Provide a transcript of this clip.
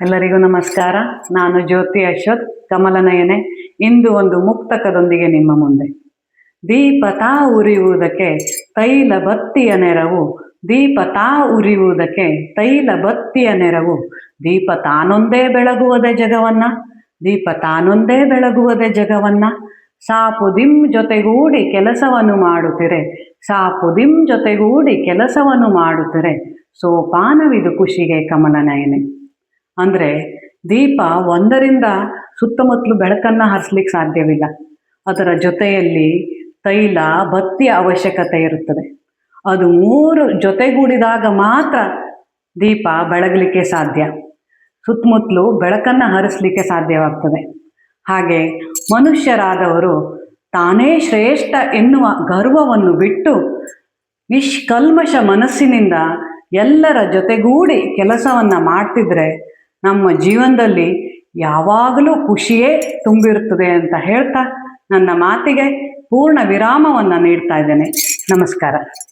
ಎಲ್ಲರಿಗೂ ನಮಸ್ಕಾರ. ನಾನು ಜ್ಯೋತಿ ಅಶ್ವಥ್ ಕಮಲನಯನೆ. ಇಂದು ಒಂದು ಮುಕ್ತಕದೊಂದಿಗೆ ನಿಮ್ಮ ಮುಂದೆ. ದೀಪ ತಾ ಉರಿಯುವುದಕ್ಕೆ ತೈಲ ಬತ್ತಿಯ ನೆರವು, ದೀಪ ತಾ ಉರಿಯುವುದಕ್ಕೆ ತೈಲ ಬತ್ತಿಯ ನೆರವು, ದೀಪ ತಾನೊಂದೇ ಬೆಳಗುವುದೇ ಜಗವನ್ನ, ದೀಪ ತಾನೊಂದೇ ಬೆಳಗುವುದೇ ಜಗವನ್ನ. ಸಾಪು ದಿಂ ಜೊತೆಗೂಡಿ ಕೆಲಸವನ್ನು ಮಾಡುತ್ತಿರೆ, ಸಾಪು ದಿಂ ಜೊತೆಗೂಡಿ ಕೆಲಸವನ್ನು ಮಾಡುತ್ತಿರೆ, ಸೋಪಾನವಿದು ಖುಷಿಗೆ ಕಮಲನಯನೆ. ಅಂದರೆ ದೀಪ ಒಂದರಿಂದ ಸುತ್ತಮುತ್ತಲು ಬೆಳಕನ್ನು ಹರಿಸ್ಲಿಕ್ಕೆ ಸಾಧ್ಯವಿಲ್ಲ. ಅದರ ಜೊತೆಯಲ್ಲಿ ತೈಲ ಬತ್ತಿಯ ಅವಶ್ಯಕತೆ ಇರುತ್ತದೆ. ಅದು ಮೂರು ಜೊತೆಗೂಡಿದಾಗ ಮಾತ್ರ ದೀಪ ಬೆಳಗಲಿಕ್ಕೆ ಸಾಧ್ಯ, ಸುತ್ತಮುತ್ತಲು ಬೆಳಕನ್ನು ಹರಿಸ್ಲಿಕ್ಕೆ ಸಾಧ್ಯವಾಗ್ತದೆ. ಹಾಗೆ ಮನುಷ್ಯರಾದವರು ತಾನೇ ಶ್ರೇಷ್ಠ ಎನ್ನುವ ಗರ್ವವನ್ನು ಬಿಟ್ಟು ನಿಷ್ಕಲ್ಮಶ ಮನಸ್ಸಿನಿಂದ ಎಲ್ಲರ ಜೊತೆಗೂಡಿ ಕೆಲಸವನ್ನು ಮಾಡ್ತಿದ್ರೆ ನಮ್ಮ ಜೀವನದಲ್ಲಿ ಯಾವಾಗಲೂ ಖುಷಿಯೇ ತುಂಬಿರುತ್ತದೆ ಅಂತ ಹೇಳ್ತಾ ನನ್ನ ಮಾತಿಗೆ ಪೂರ್ಣ ವಿರಾಮವನ್ನು ನೀಡ್ತಾ ಇದ್ದೇನೆ. ನಮಸ್ಕಾರ.